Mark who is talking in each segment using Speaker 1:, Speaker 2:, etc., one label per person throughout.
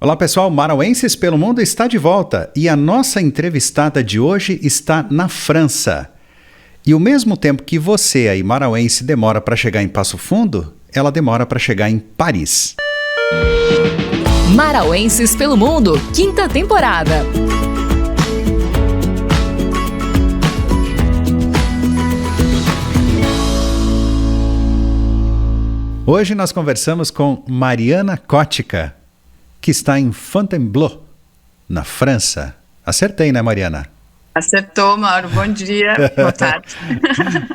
Speaker 1: Olá pessoal, Marauenses pelo Mundo está de volta e a nossa entrevistada de hoje está na França. E o mesmo tempo que você aí, marauense, demora para chegar em Passo Fundo, ela demora para chegar em Paris.
Speaker 2: Marauenses pelo Mundo, quinta temporada.
Speaker 1: Hoje nós conversamos com Mariana Kotka, que está em Fontainebleau, na França. Acertei, né, Mariana?
Speaker 3: Acertou, Mauro. Bom dia, boa tarde.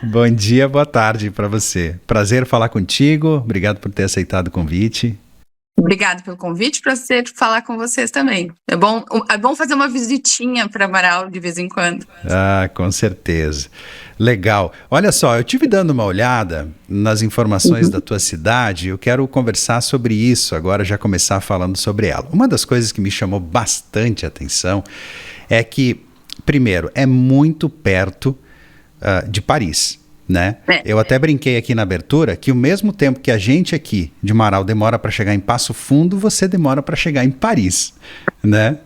Speaker 1: Bom dia, boa tarde para você. Prazer falar contigo, obrigado por ter aceitado o convite.
Speaker 3: Obrigado pelo convite, prazer falar com vocês também. É bom fazer uma visitinha para Amaral de vez em quando.
Speaker 1: Ah, com certeza. Legal. Olha só, eu estive dando uma olhada nas informações da tua cidade e eu quero conversar sobre isso agora, já começar falando sobre ela. Uma das coisas que me chamou bastante a atenção é que, primeiro, é muito perto de Paris, né? Eu até brinquei aqui na abertura que o mesmo tempo que a gente aqui de Marau demora para chegar em Passo Fundo, você demora para chegar em Paris, né?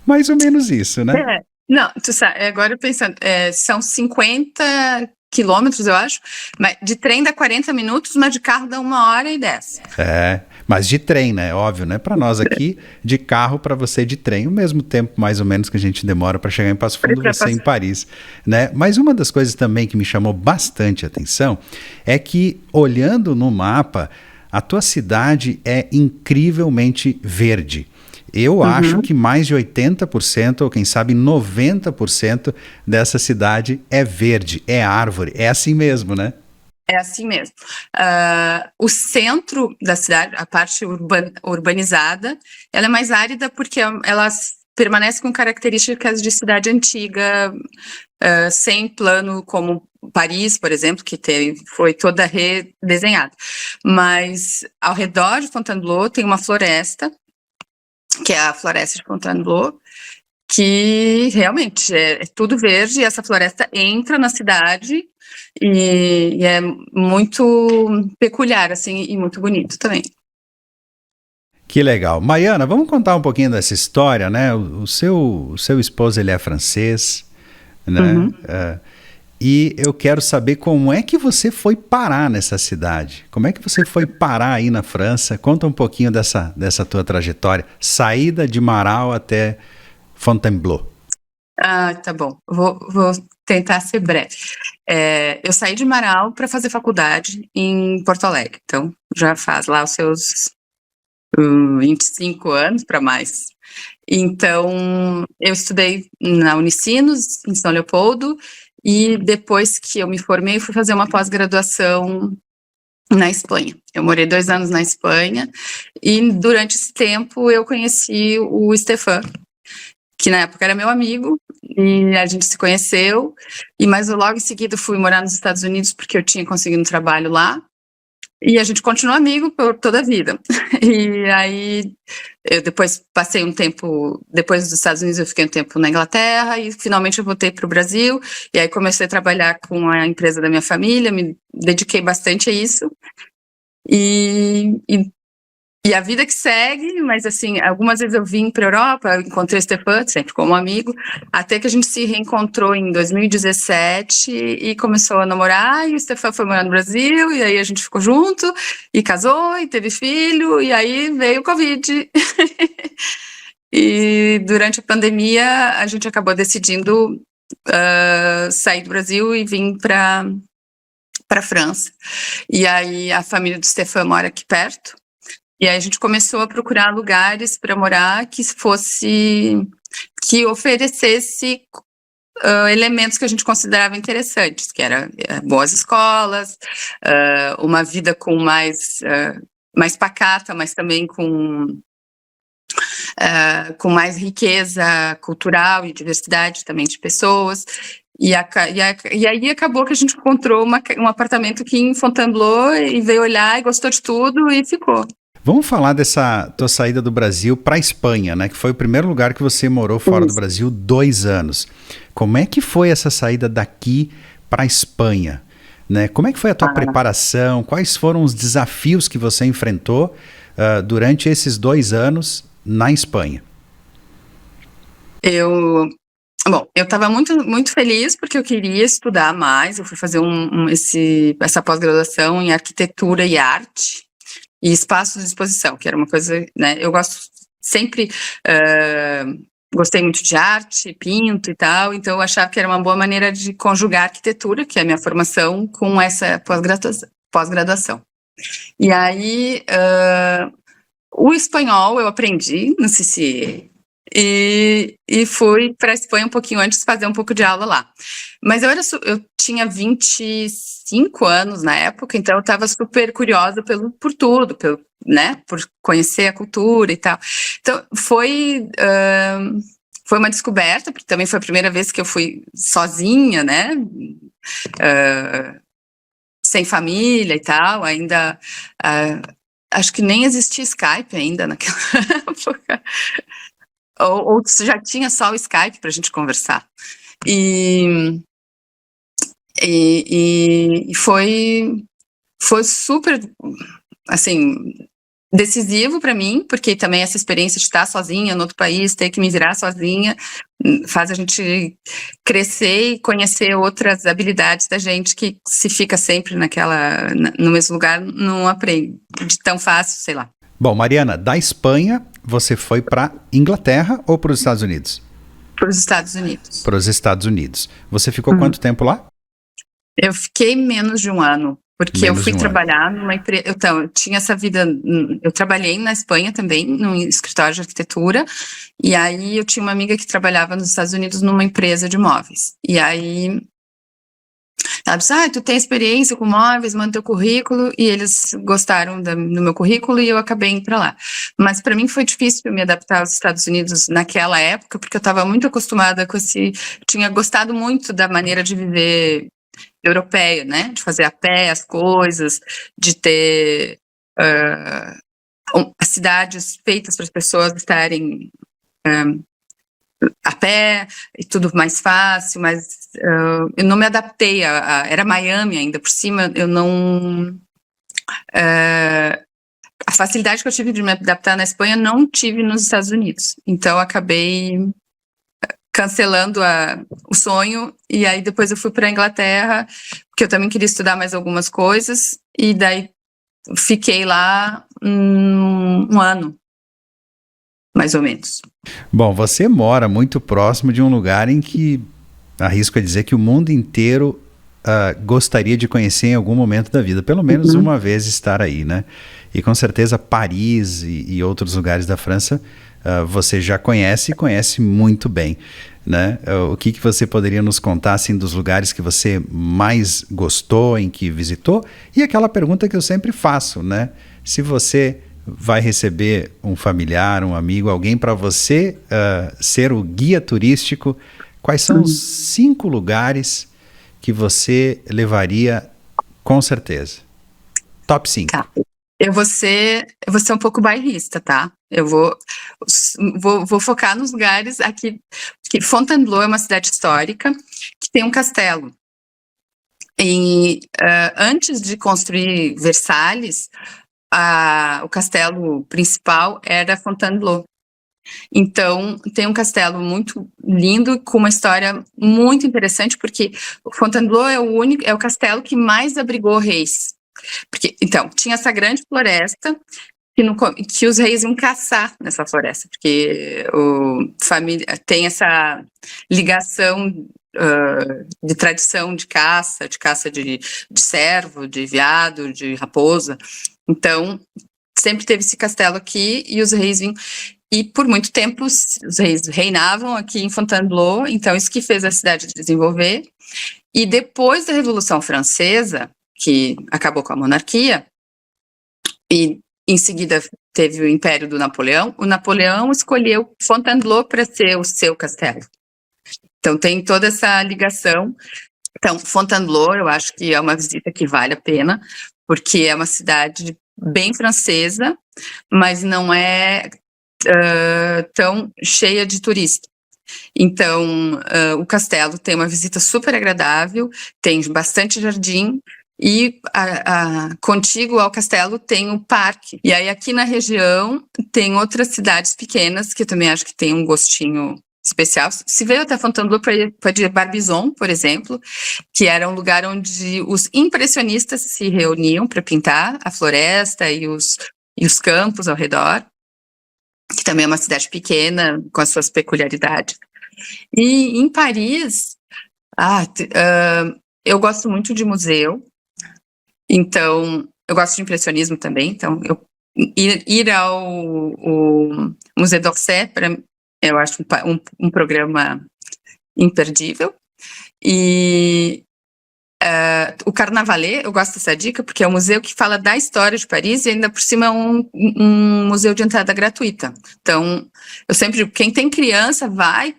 Speaker 1: Mais ou menos isso, né?
Speaker 3: Não, tu sabe, agora pensando, são 50 quilômetros, eu acho, mas de trem dá 40 minutos, mas de carro dá 1h10.
Speaker 1: Mas de trem, né? Óbvio, né? Para nós aqui, de carro, para você de trem, o mesmo tempo mais ou menos que a gente demora para chegar em Passo Fundo, você em Paris, né? Mas uma das coisas também que me chamou bastante atenção é que, olhando no mapa, a tua cidade é incrivelmente verde. Eu acho que mais de 80%, ou quem sabe 90% dessa cidade é verde, é árvore. É assim mesmo, né?
Speaker 3: É assim mesmo. O centro da cidade, a parte urbanizada, ela é mais árida porque ela permanece com características de cidade antiga, sem plano como Paris, por exemplo, que foi toda redesenhada. Mas ao redor de Fontainebleau tem uma floresta, que é a floresta de Fontainebleau, que realmente é tudo verde, e essa floresta entra na cidade e é muito peculiar, assim, e muito bonito também.
Speaker 1: Que legal. Mariana, vamos contar um pouquinho dessa história, né? O seu esposo, ele é francês, né? E eu quero saber como é que você foi parar nessa cidade. Como é que você foi parar aí na França? Conta um pouquinho dessa tua trajetória. Saída de Marau até Fontainebleau.
Speaker 3: Tá bom. Vou tentar ser breve. Eu saí de Marau para fazer faculdade em Porto Alegre. Então, já faz lá os seus 25 anos para mais. Então, eu estudei na Unicinos, em São Leopoldo, e depois que eu me formei, fui fazer uma pós-graduação na Espanha. Eu morei 2 anos na Espanha, e durante esse tempo eu conheci o Stefan, que na época era meu amigo, e a gente se conheceu, mas logo em seguida fui morar nos Estados Unidos porque eu tinha conseguido um trabalho lá, e a gente continuou amigo por toda a vida. E aí, eu depois passei um tempo, depois dos Estados Unidos eu fiquei um tempo na Inglaterra, e finalmente eu voltei para o Brasil, e aí comecei a trabalhar com a empresa da minha família, me dediquei bastante a isso, e a vida que segue, mas assim, algumas vezes eu vim para a Europa, eu encontrei o Stefan, sempre como amigo, até que a gente se reencontrou em 2017 e começou a namorar, e o Stefan foi morar no Brasil, e aí a gente ficou junto, e casou, e teve filho, e aí veio o Covid. E durante a pandemia, a gente acabou decidindo sair do Brasil e vir para a França. E aí a família do Stefan mora aqui perto, e aí a gente começou a procurar lugares para morar que oferecesse elementos que a gente considerava interessantes, que eram boas escolas, uma vida com mais pacata, mas também com mais riqueza cultural e diversidade também de pessoas. E aí acabou que a gente encontrou um apartamento aqui em Fontainebleau e veio olhar e gostou de tudo e ficou.
Speaker 1: Vamos falar dessa tua saída do Brasil para a Espanha, né? Que foi o primeiro lugar que você morou fora do Brasil 2 anos. Como é que foi essa saída daqui para a Espanha? Né? Como é que foi a tua preparação? Quais foram os desafios que você enfrentou durante esses 2 anos na Espanha?
Speaker 3: Bom, eu estava muito, muito feliz porque eu queria estudar mais. Eu fui fazer essa pós-graduação em arquitetura e arte e espaços de exposição, que era uma coisa, né? Eu gosto sempre, gostei muito de arte, pinto e tal, então eu achava que era uma boa maneira de conjugar arquitetura, que é a minha formação, com essa pós-graduação. E aí, o espanhol eu aprendi no CCE e fui para a Espanha um pouquinho antes fazer um pouco de aula lá. Mas eu tinha 25 anos na época, então eu estava super curiosa por tudo, né, por conhecer a cultura e tal. Então foi uma descoberta, porque também foi a primeira vez que eu fui sozinha, né, sem família e tal, ainda... acho que nem existia Skype ainda naquela época. Ou já tinha só o Skype para a gente conversar. E foi super, assim, decisivo para mim, porque também essa experiência de estar sozinha no outro país, ter que me virar sozinha, faz a gente crescer e conhecer outras habilidades da gente que se fica sempre no mesmo lugar, não aprende tão fácil, sei lá.
Speaker 1: Bom, Mariana, da Espanha, você foi para Inglaterra ou para os Estados Unidos?
Speaker 3: Para os Estados Unidos.
Speaker 1: Para os Estados Unidos. Você ficou quanto tempo lá?
Speaker 3: Eu fiquei menos de um ano, porque eu fui trabalhar numa empresa. Então, eu tinha essa vida. Eu trabalhei na Espanha também, num escritório de arquitetura, e aí eu tinha uma amiga que trabalhava nos Estados Unidos numa empresa de móveis. E aí ela disse: tu tem experiência com móveis, manda teu currículo, e eles gostaram do meu currículo e eu acabei indo para lá. Mas para mim foi difícil me adaptar aos Estados Unidos naquela época, porque eu estava muito acostumada com tinha gostado muito da maneira de viver europeia, né, de fazer a pé as coisas, de ter as cidades feitas para as pessoas estarem a pé e tudo mais fácil, mas eu não me adaptei, era Miami ainda por cima, eu não... a facilidade que eu tive de me adaptar na Espanha não tive nos Estados Unidos, então eu acabei cancelando o sonho, e aí depois eu fui para a Inglaterra, porque eu também queria estudar mais algumas coisas, e daí fiquei lá um ano, mais ou menos.
Speaker 1: Bom, você mora muito próximo de um lugar em que, arrisco a dizer que o mundo inteiro gostaria de conhecer em algum momento da vida, pelo menos uma vez estar aí, né? E com certeza Paris e outros lugares da França você já conhece e conhece muito bem, né? O que você poderia nos contar assim, dos lugares que você mais gostou, em que visitou? E aquela pergunta que eu sempre faço, né? Se você vai receber um familiar, um amigo, alguém para você ser o guia turístico, quais são os 5 lugares que você levaria com certeza? Top 5.
Speaker 3: Tá. Eu vou ser um pouco bairrista, tá? Eu vou focar nos lugares aqui, porque Fontainebleau é uma cidade histórica que tem um castelo. E antes de construir Versalhes, o castelo principal era Fontainebleau. Então, tem um castelo muito lindo, com uma história muito interessante, porque o Fontainebleau é o castelo que mais abrigou reis. Porque, então, tinha essa grande floresta que os reis iam caçar nessa floresta, porque tem essa ligação de tradição de caça de cervo, de veado, de raposa. Então, sempre teve esse castelo aqui e os reis vinham. E por muito tempo os reis reinavam aqui em Fontainebleau, então isso que fez a cidade desenvolver. E depois da Revolução Francesa, que acabou com a monarquia, e em seguida teve o Império do Napoleão, o Napoleão escolheu Fontainebleau para ser o seu castelo. Então tem toda essa ligação. Então, Fontainebleau eu acho que é uma visita que vale a pena, porque é uma cidade bem francesa, mas não é tão cheia de turistas. Então, o castelo tem uma visita super agradável, tem bastante jardim, e contíguo ao castelo tem o parque. E aí aqui na região tem outras cidades pequenas que eu também acho que tem um gostinho especial. Se veio até Fontainebleau para de Barbizon, por exemplo, que era um lugar onde os impressionistas se reuniam para pintar a floresta e os campos ao redor, que também é uma cidade pequena com as suas peculiaridades. E em Paris, eu gosto muito de museu. Então, eu gosto de impressionismo também, então ir ao Musée d'Orsay, eu acho um programa imperdível. E o Carnavalet, eu gosto dessa dica, porque é um museu que fala da história de Paris e ainda por cima é um museu de entrada gratuita. Então, eu sempre digo, quem tem criança, vai,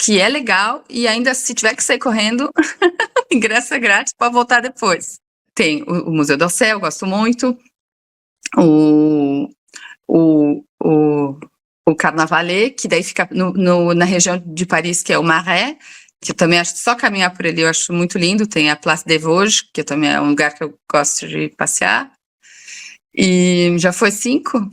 Speaker 3: que é legal, e ainda se tiver que sair correndo, ingresso é grátis, pode voltar depois. Tem o Museu d'Orsay, eu gosto muito, o Carnavalet, que daí fica na região de Paris, que é o Marais, que eu também acho, só caminhar por ali eu acho muito lindo, tem a Place des Vosges, que também é um lugar que eu gosto de passear. E já foi 5?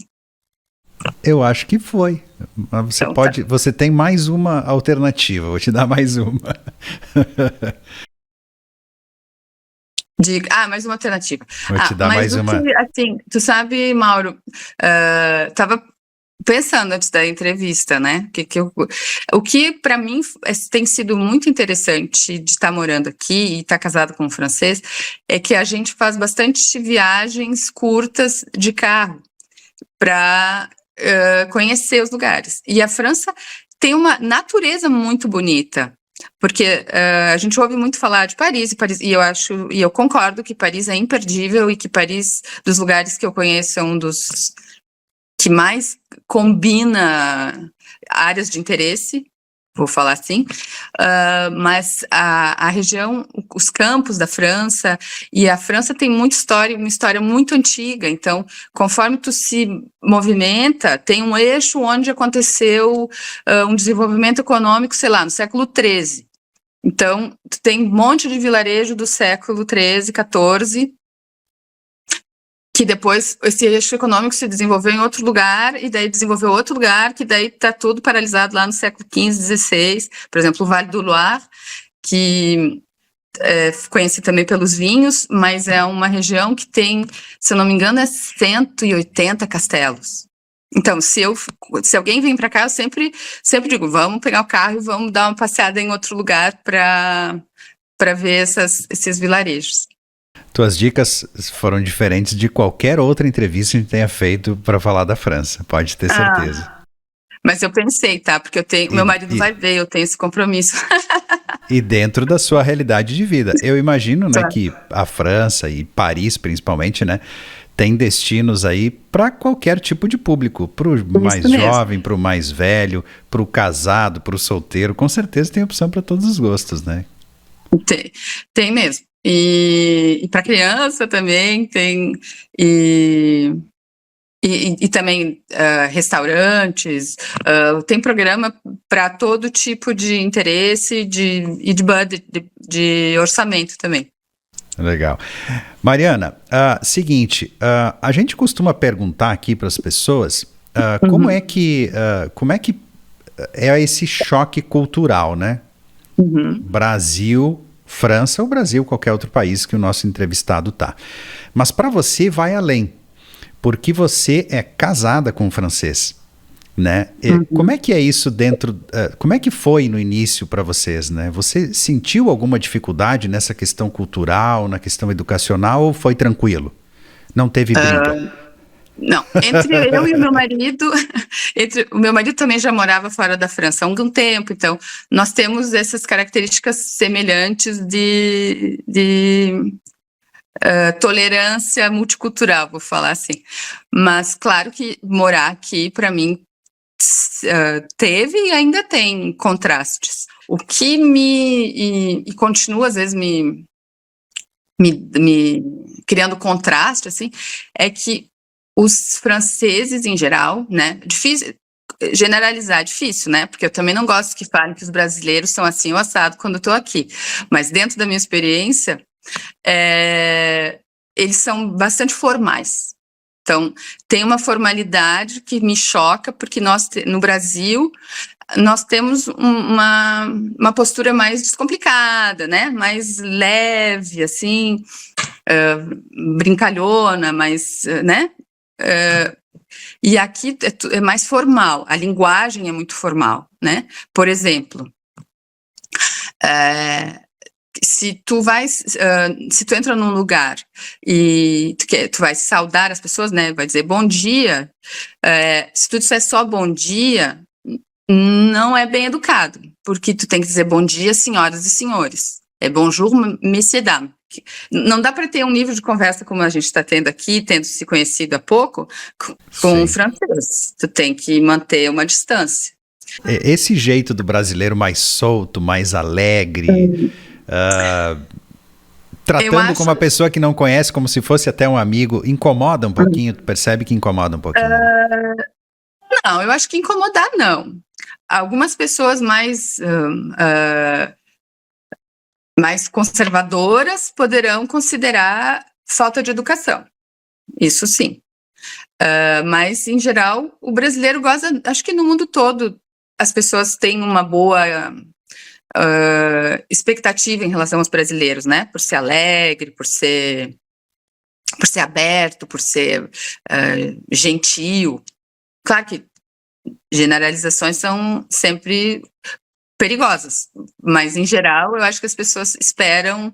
Speaker 1: Eu acho que foi. Mas você
Speaker 3: Então,
Speaker 1: você tem mais uma alternativa, vou te dar mais uma.
Speaker 3: Mais uma alternativa.
Speaker 1: Vou te dar mais uma.
Speaker 3: Assim, tu sabe, Mauro, tava pensando antes da entrevista, né? O que para mim tem sido muito interessante de estar morando aqui e estar casado com um francês é que a gente faz bastante viagens curtas de carro para conhecer os lugares. E a França tem uma natureza muito bonita. Porque a gente ouve muito falar de Paris, e eu concordo que Paris é imperdível e que Paris, dos lugares que eu conheço, é um dos que mais combina áreas de interesse, vou falar assim, mas a região, os campos da França, e a França tem muita história, uma história muito antiga, então, conforme tu se movimenta, tem um eixo onde aconteceu um desenvolvimento econômico, sei lá, no século XIII. Então, tu tem um monte de vilarejo do século XIII, XIV, que depois esse eixo econômico se desenvolveu em outro lugar, e daí desenvolveu outro lugar, que daí está tudo paralisado lá no século XV, XVI, por exemplo, o Vale do Loire, que é conhecido também pelos vinhos, mas é uma região que tem, se eu não me engano, 180 castelos. Então, se alguém vem para cá, eu sempre digo, vamos pegar o carro e vamos dar uma passeada em outro lugar para ver esses vilarejos.
Speaker 1: Tuas dicas foram diferentes de qualquer outra entrevista que a gente tenha feito para falar da França, pode ter certeza.
Speaker 3: Mas eu pensei, tá? Porque meu marido vai ver, eu tenho esse compromisso.
Speaker 1: E dentro da sua realidade de vida. Eu imagino, né, que a França e Paris, principalmente, né, tem destinos aí para qualquer tipo de público, para o mais jovem, para o mais velho, para o casado, para o solteiro, com certeza tem opção para todos os gostos, né?
Speaker 3: Tem mesmo. E para criança também tem, e também restaurantes, tem programa para todo tipo de interesse e de budget, de orçamento também.
Speaker 1: Legal. Mariana, seguinte, a gente costuma perguntar aqui para as pessoas como é que é esse choque cultural, né? Brasil, França ou Brasil, qualquer outro país que o nosso entrevistado tá. Mas para você vai além, porque você é casada com um francês, né? Como é que é isso como é que foi no início para vocês, né? Você sentiu alguma dificuldade nessa questão cultural, na questão educacional, ou foi tranquilo? Não teve briga?
Speaker 3: Não, entre eu e o meu marido, o meu marido também já morava fora da França há algum tempo, então nós temos essas características semelhantes de tolerância multicultural, vou falar assim. Mas claro que morar aqui, para mim, teve e ainda tem contrastes. O que e continua às vezes me criando contraste, assim, é que os franceses em geral, né, difícil generalizar, difícil, né, porque eu também não gosto que falem que os brasileiros são assim ou assado quando eu tô aqui, mas dentro da minha experiência, eles são bastante formais. Então, tem uma formalidade que me choca, porque nós, no Brasil, nós temos uma postura mais descomplicada, né? Mais leve, assim, brincalhona, mais, né? E aqui é mais formal, a linguagem é muito formal, né? Por exemplo, se tu entra num lugar e tu vai saudar as pessoas, né? Vai dizer bom dia, se tu disser só bom dia, não é bem educado, porque tu tem que dizer bom dia, senhoras e senhores. É bonjour, messieurs, dames. Não dá para ter um nível de conversa como a gente está tendo aqui, tendo se conhecido há pouco, com o francês. Tu tem que manter uma distância.
Speaker 1: Esse jeito do brasileiro mais solto, mais alegre, tratando com uma pessoa que não conhece como se fosse até um amigo, incomoda um pouquinho? Tu percebe que incomoda um pouquinho?
Speaker 3: Não, eu acho que incomodar não. Algumas pessoas mais conservadoras poderão considerar falta de educação. Isso sim. Mas, em geral, o brasileiro gosta, acho que no mundo todo, as pessoas têm uma boa expectativa em relação aos brasileiros, né? Por ser alegre, por ser aberto, por ser gentil. Claro que generalizações são sempre perigosas, mas em geral eu acho que as pessoas esperam,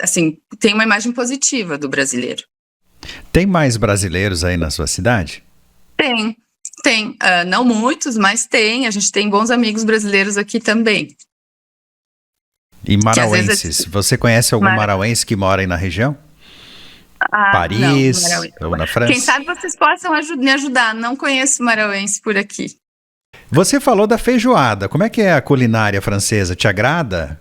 Speaker 3: assim, tem uma imagem positiva do brasileiro.
Speaker 1: Tem mais brasileiros aí na sua cidade?
Speaker 3: Tem, não muitos, mas tem, a gente tem bons amigos brasileiros aqui também.
Speaker 1: E marauenses, você conhece algum marauense que mora aí na região? Paris, não, ou na França?
Speaker 3: Quem sabe vocês possam me ajudar, não conheço marauense por aqui.
Speaker 1: Você falou da feijoada, como é que é a culinária francesa? Te agrada?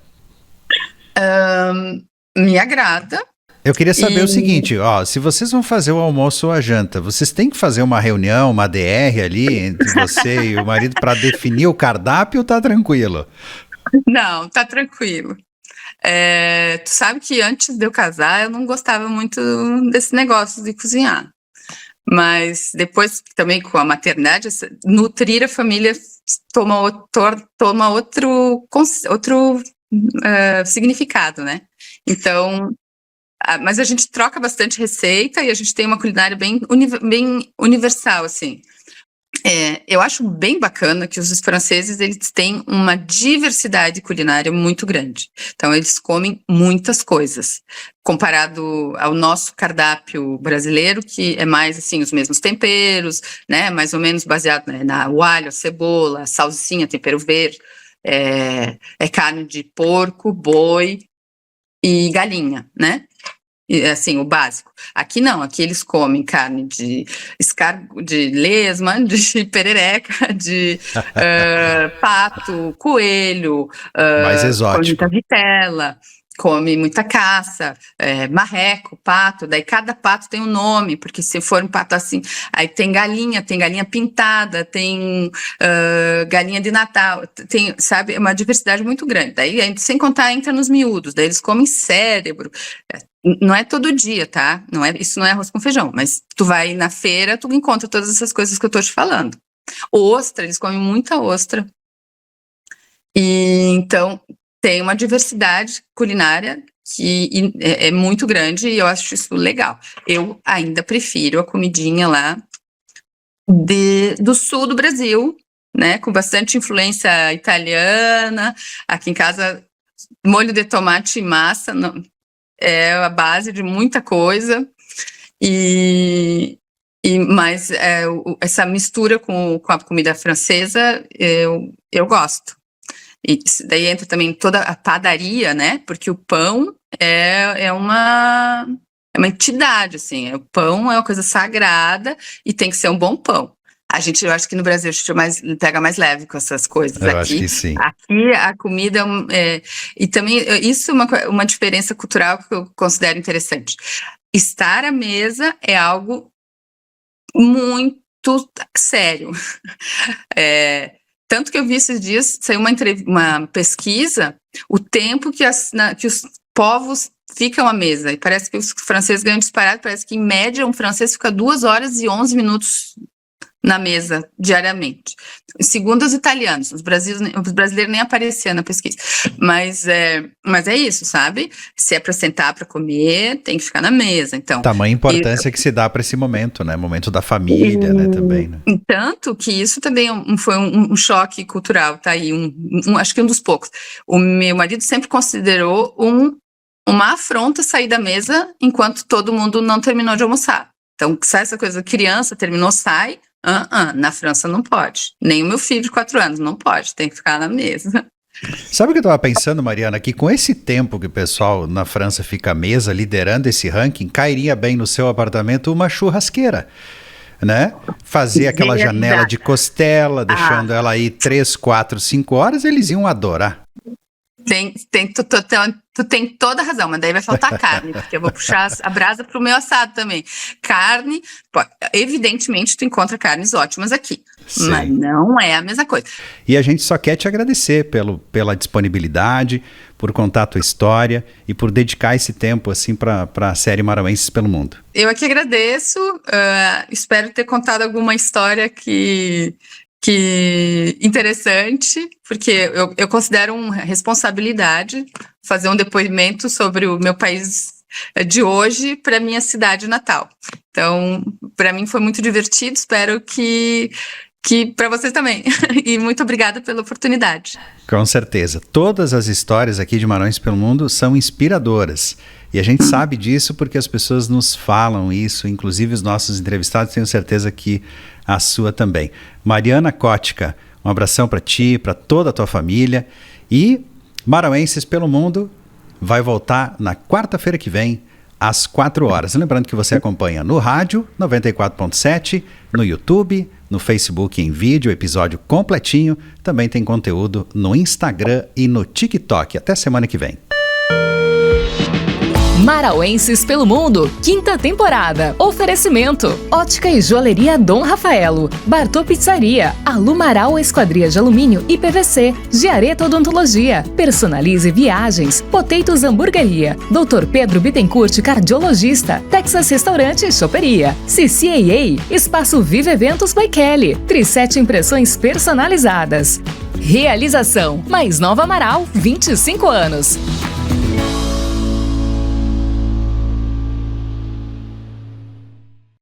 Speaker 3: Me agrada.
Speaker 1: Eu queria saber o seguinte, se vocês vão fazer o almoço ou a janta, vocês têm que fazer uma reunião, uma DR ali entre você e o marido para definir o cardápio ou tá tranquilo?
Speaker 3: Não, tá tranquilo. Tu sabe que antes de eu casar, eu não gostava muito desse negócio de cozinhar. Mas depois, também com a maternidade, nutrir a família toma outro significado, né? Então, mas a gente troca bastante receita e a gente tem uma culinária bem universal, assim. Eu acho bem bacana que os franceses, eles têm uma diversidade culinária muito grande. Então, eles comem muitas coisas, comparado ao nosso cardápio brasileiro, que é mais, assim, os mesmos temperos, né, mais ou menos baseado, né, o alho, a cebola, a salsinha, tempero verde, carne de porco, boi e galinha, né? Assim, o básico. Aqui não, aqui eles comem carne de lesma, de perereca, de pato, coelho,
Speaker 1: mais exótico.
Speaker 3: Come muita vitela, come muita caça, marreco, pato, daí cada pato tem um nome, porque se for um pato assim, aí tem galinha pintada, tem galinha de Natal, tem, sabe, uma diversidade muito grande. Daí, sem contar, entra nos miúdos, daí eles comem cérebro. Não é todo dia, tá? Isso não é arroz com feijão, mas tu vai na feira, tu encontra todas essas coisas que eu tô te falando. Ostra, eles comem muita ostra. E então tem uma diversidade culinária que é muito grande e eu acho isso legal. Eu ainda prefiro a comidinha lá do sul do Brasil, né? Com bastante influência italiana. Aqui em casa, molho de tomate e massa, não, é a base de muita coisa, mas essa mistura com a comida francesa, eu gosto. E daí entra também toda a padaria, né? Porque o pão é uma entidade, assim. O pão é uma coisa sagrada e tem que ser um bom pão. Eu acho que no Brasil a gente pega mais leve com essas coisas.
Speaker 1: Eu acho que sim.
Speaker 3: Aqui a comida e também isso é uma diferença cultural que eu considero interessante. Estar à mesa é algo muito sério. Tanto que eu vi esses dias, saiu uma pesquisa, o tempo que povos ficam à mesa. E parece que os franceses ganham disparado, parece que em média um francês fica 2 horas e 11 minutos na mesa, diariamente. Segundo os italianos, os brasileiros nem apareciam na pesquisa. Mas é isso, sabe? Se é para sentar para comer, tem que ficar na mesa. Então,
Speaker 1: tamanha importância que se dá para esse momento, né? Momento da família, né? Também, né?
Speaker 3: Tanto que isso também foi um choque cultural, tá aí, acho que um dos poucos. O meu marido sempre considerou uma afronta sair da mesa enquanto todo mundo não terminou de almoçar. Então, sai essa coisa, criança terminou, sai. Na França não pode. Nem o meu filho de 4 anos não pode, tem que ficar na mesa.
Speaker 1: Sabe o que eu estava pensando, Mariana? Que com esse tempo que o pessoal na França fica à mesa liderando esse ranking, cairia bem no seu apartamento uma churrasqueira, né? Fazer aquela janela de costela, deixando ela aí 3, 4, 5 horas, eles iam adorar.
Speaker 3: Tu tem toda a razão, mas daí vai faltar carne, porque eu vou puxar a brasa pro meu assado também. Carne, evidentemente tu encontra carnes ótimas aqui, sim, mas não é a mesma coisa.
Speaker 1: E a gente só quer te agradecer pela disponibilidade, por contar a tua história e por dedicar esse tempo assim para a série Marauenses pelo Mundo.
Speaker 3: Eu aqui agradeço, espero ter contado alguma história que interessante, porque eu considero uma responsabilidade fazer um depoimento sobre o meu país de hoje para minha cidade natal. Então, para mim foi muito divertido, espero que para vocês também. E muito obrigada pela oportunidade.
Speaker 1: Com certeza. Todas as histórias aqui de Marauenses pelo Mundo são inspiradoras. E a gente sabe disso porque as pessoas nos falam isso, inclusive os nossos entrevistados, tenho certeza que a sua também. Mariana Kotka, um abração para ti, para toda a tua família. E Marauenses pelo Mundo vai voltar na quarta-feira que vem, às 4 horas. Lembrando que você acompanha no rádio, 94.7, no YouTube, no Facebook em vídeo, episódio completinho. Também tem conteúdo no Instagram e no TikTok. Até semana que vem.
Speaker 2: Marauenses pelo Mundo, 5ª temporada. Oferecimento: Ótica e Joalheria Dom Rafaelo, Bartô Pizzaria, Alumaral Esquadria de Alumínio e PVC, Giareta Odontologia, Personalize Viagens, Potatoes Hamburgueria, Dr. Pedro Bittencourt Cardiologista, Texas Restaurante e Choperia, CCAA, Espaço Vive Eventos by Kelly, Tri7 Impressões Personalizadas. Realização: Mais Nova Amaral, 25 anos.